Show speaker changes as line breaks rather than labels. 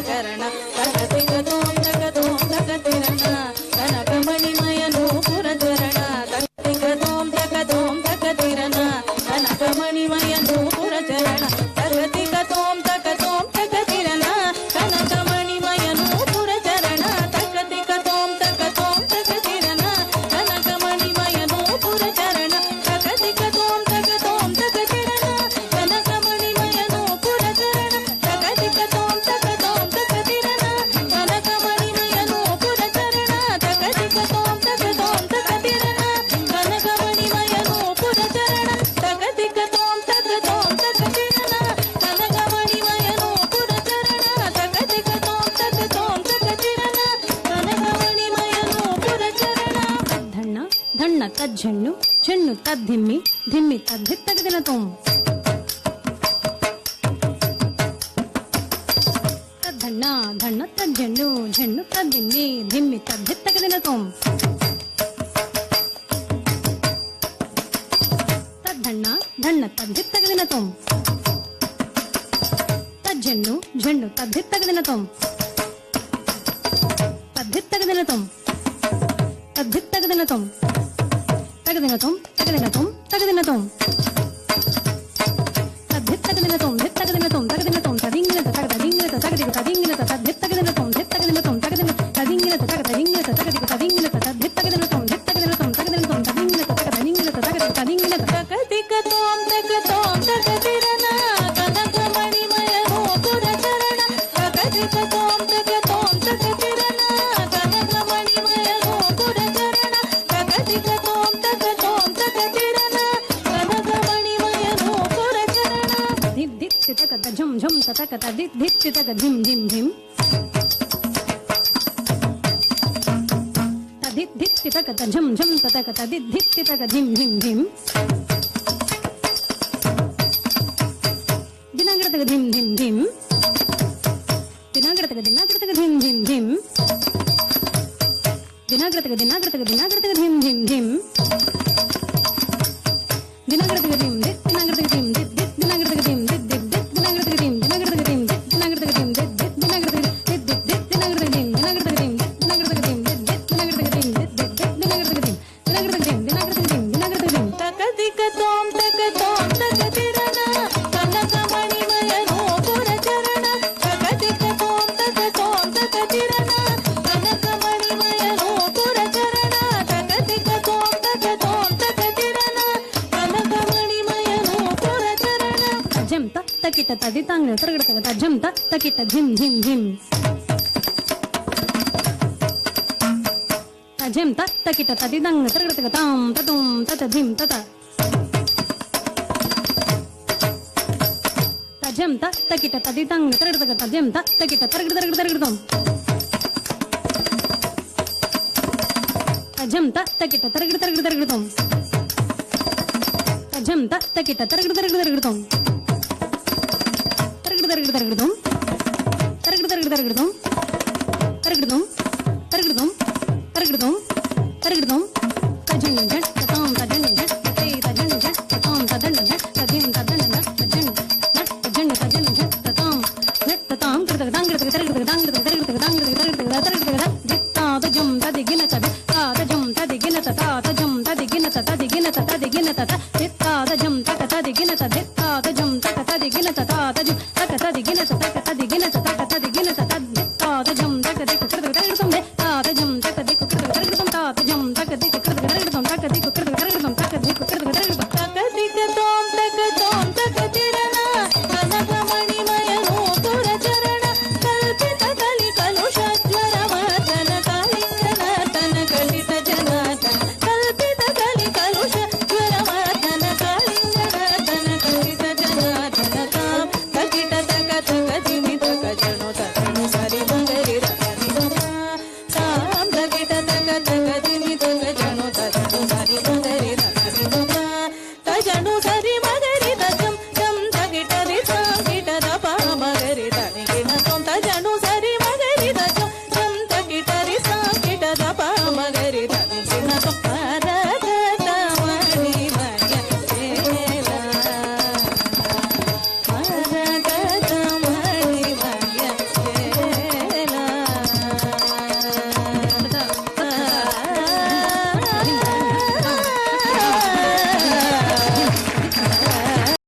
ಚರಣ ತಗದಿಗತೋಂ ತಗತೋಂ ತಗತಿರಣ ಕನಕಮಣಿಮಯ ನೂಪುರ ಚರಣ ತಗದಿಗತೋಂ ತಗತೋಂ ತಗತಿರಣ ಕನಕಮಣಿಮಯ ನೂಪುರ ಚರಣ ತಗದಿಗತೋಂ ತಗತೋಂ ತಗತಿರಣ ಕನಕಮಣಿಮಯ ನೂಪುರ ಚರಣ ತಗದಿಗತೋಂ ತಗತೋಂ ತಗತಿರಣ ಕನಕಮಣಿಮಯ ನೂಪುರ ಚರಣ ತಗದಿಗತೋಂ ತಗತೋಂ ತಗತಿರಣ ಕನಕಮಣಿಮಯ ನೂಪುರ ಚರಣ ತಗದಿಗತೋಂ ತಗತೋಂ ತಗತಿರಣ ಕನಕಮಣಿಮಯ ನೂಪುರ ಚರಣ ತಗದಿಗತೋಂ ತಗತೋಂ ತಗತಿರಣ ಕನಕಮಣಿಮಯ ನೂಪುರ ಚರಣ ತಗದಿಗತೋಂ ತಗತೋಂ ತಗತಿರಣ ಕನಕಮಣಿಮಯ ನೂಪುರ ಚರಣ ತಗದಿಗತೋಂ ತಗತೋಂ ತಗತಿರಣ ಕನಕಮಣಿಮಯ ನೂಪುರ ಚರಣ
ಧಣ್ಣ ಧಣ್ಣ ತಜ್ಜಣ್ಣು ಚೆಣ್ಣು ತದ್ದಿಮ್ಮಿ ಧಿಮ್ಮಿ ತದ್ದಿತ್ತಗದಿನ ತೋಂ ತದ್ಧಣ್ಣ ಧಣ್ಣ ತಜ್ಜಣ್ಣು ಝಣ್ಣು ತದ್ದಿಮ್ಮಿ ಧಿಮ್ಮಿ ತದ್ದಿತ್ತಗದಿನ ತೋಂ ತದ್ಧಣ್ಣ ಧಣ್ಣ ತದ್ದಿತ್ತಗದಿನ ತೋಂ ತಜ್ಜಣ್ಣು ಝಣ್ಣು ತದ್ದಿತ್ತಗದಿನ ತೋಂ ತದ್ದಿತ್ತಗದಿನ ತೋಂ ತದ್ದಿತ್ತಗದಿನ ತೋಂ ತಗದಿನ ತೋಂ ತಗದಿನ ತೋಂ ತಗದಿನ ತೋಂ ತದ್ದಿತ್ತಗದಿನ ತೋಂ ಧಿತ್ತಗದಿನ ತೋಂ ತಗದಿನ ತೋಂ ತದಿಂಗಿನ ತಗದಿಂಗಿನ ತಗದಿಗ ತದಿಂಗಿನ ತದ್ದಿತ್ತಗದಿನ ತೋಂ ಧಿತ್ತಗದಿನ ತೋಂ ತಗದಿನ ತದಿಂಗಿನ ತಗದಿಂಗಿನ ತಗದಿಗ ತದಿಂಗಿನ ತದ್ದಿತ್ತಗದಿನ ತೋಂ ಧಿತ್ತಗದಿನ ತೋಂ ತಗದಿನ ತೋಂ ತದಿಂಗಿನ ತಗದಿಂಗಿನ ತಗದಿಗ ತದಿಂಗಿನ
ತಗದಿಗತೋಂ ತಗತೋಂ ತಗತಿರಣ ಕನಕಮಣಿಮಯ ನೂಪುರ ಚರಣ ತಗದಿಗತೋಂ ತಗತೋಂ ತಗತಿರಣ ಕನಕಮಣಿಮಯ ನೂಪುರ ಚರಣ ತಗದಿಗತೋಂ ತಗತೋಂ ತಗತಿರಣ ಕನಕಮಣಿಮಯ ನೂಪುರ ಚರಣ
ಧಿದ್ದಿತ್ತಿ ತಗದ ಝಂ ಝಂ ತತಕ ತದಿದ್ದಿತ್ತಿ ತಗ ಧಿಂ ಧಿಂ ಧಿಂ ತದಿದ್ದಿತ್ತಿ ತಗದ ಝಂ ಝಂ ತತಕ ತದಿದ್ದಿತ್ತಿ ತಗ ಧಿಂ ಧಿಂ ಧಿಂ ದಿನಾಂಗಡತಗ ಧಿಂ ಧಿಂ ಧಿಂ ದಿನಾಂಗಡತಗ ದಿನಾಂಗಡತಗ ಧಿಂ ಧಿಂ ಧಿಂ ದಿನಾಂಗಡತಗ ದಿನಾಂಗಡತಗ ದಿನಾಂಗಡತಗ ಧಿಂ ಧಿಂ ಧಿಂ ದಿನಾಂಗಡತಗ ಧಿಂ ದಿತ್ ದಿನಾಂಗಡತಗ ಧಿಂ ದಿತ್ ದಿತ್ ದಿನಾಂಗಡತಗ ಧಿಂ ದಿತ್ ದಿತ್ ದಿತ್ ದಿನಾಂಗಡತಗ ಧಿಂ ದಿನಾಂಗಡತಗ ಧಿಂ ದಿತ್ ದಿನಾಂಗಡತಗ ಧಿಂ ದಿತ್ ದಿತ್ ದಿನಾಂಗಡತಗ ದಿತ್ ದಿತ್ ದಿತ್ ದಿನಾಂಗಡತಗ ಧಿಂ ದಿನಾಂಗಡತಗ ಧಿಂ ದಿತ್ ದಿನಾಂಗಡತಗ ಧಿಂ ದಿತ್ ದಿತ್ ದಿನಾಂಗಡತಗ ಧಿಂ ದಿತ್ ದಿತ್ ದಿತ್ ದಿನಾಂಗಡತಗ ಧಿಂ ದಿನಾಂಗಡತಗ ಧಿಂ ದಿನಾಂಗಡತಗ ಧಿಂ ದಿನಾಂಗಡತಗ ಧಿಂ
ತಗದಿಗತೋಂ ತಗತೋಂ ತಗತಿರಣ ಕನಕಮಣಿಮಯ ನೂಪುರ ಚರಣ ತಗದಿಗತೋಂ ತಗತೋಂ ತಗತಿರಣ ಕನಕಮಣಿಮಯ ನೂಪುರ ಚರಣ ತಗದಿಗತೋಂ ತಗತೋಂ ತಗತಿರಣ ಕನಕಮಣಿಮಯ ನೂಪುರ ಚರಣ
ತಜ್ಜಂ ತಕ್ಕಿಟ್ಟ ತದಿತಾಂಗ ತರಗಡತಗ ತಜ್ಜಂ ತಕ್ಕಿಟ್ಟ ಧಿಂ ಧಿಂ ಧಿಂ ತಜ್ಜಂ ತಕ್ಕಿಟ್ಟ ತದಿತಾಂಗ ತರಗಡತಗ ತಾಂ ತತುಂ ತತ ಧಿಂ ತತ ತಜ್ಜಂ ತಕ್ಕಿಟ್ಟ ತದಿತಾಂಗ ತರಗಡತಗ ತಜ್ಜಂ ತಕ್ಕಿಟ್ಟ ತರಗಡ ತರಗಡ ತರಗಡತಂ ತಜ್ಜಂ ತಕ್ಕಿಟ್ಟ ತರಗಡ ತರಗಡ ತರಗಡತಂ ತಜ್ಜಂ ತಕ್ಕಿಟ್ಟ ತರಗಡ ತರಗಡ ತರಗಡತಂ ತರಗಡ ತರಗಡ ತರಗಡತಂ ತರಗಡ ತರಗಡ ತರಗಡತಂ ತರಗಡತಂ ತರಗಡತಂ ತರಗಡತಂ ತರಗಡತಂ ತಜ್ಜಂ ಜಟ್ ತತಾಂ ತಜ್ಜಂ ಜಟ್ ತೈ ತಜ್ಜಂ ಜಟ್ ತತಾಂ ತಜ್ಜಂ ಜಟ್ ತದಿಂ ತಜ್ಜಂ ಜಟ್ ತಜ್ಜಂ ಜಟ್ ತಜ್ಜಂ ತಜ್ಜಂ ಜಟ್ ತತಾಂ ಜಟ್ ತತಾಂ ತರಗಡ ತರಗಡ ತರಗಡ ತರಗಡ ತರಗಡ ತರಗಡ ತರಗಡ ದಿತ್ತಾ ತಜ್ಜಂ ತದಿಗಿನ ತದ ತಜ್ಜಂ ತದಿಗಿನ ತದ ತಜ್ಜಂ ತದಿಗಿನ ತದ ತದಿಗಿನ ತದ ತದಿಗಿನ ತದ ದಿತ್ತಾ ತಜ್ಜಂ ತಕ ತದಿಗಿನ ತದ ದಿತ್ತಾ ತಜ್ಜಂ ತಕ ತದಿಗಿನ ತದ ತಜ್ಜಂ ತಕ ತದಿಗಿನ ತದ ತಕ ತದಿಗಿನ ತದ ತಕ ತದಿಗಿನ ತದ ದಿತ್ತಾ ತಜ್ಜಂ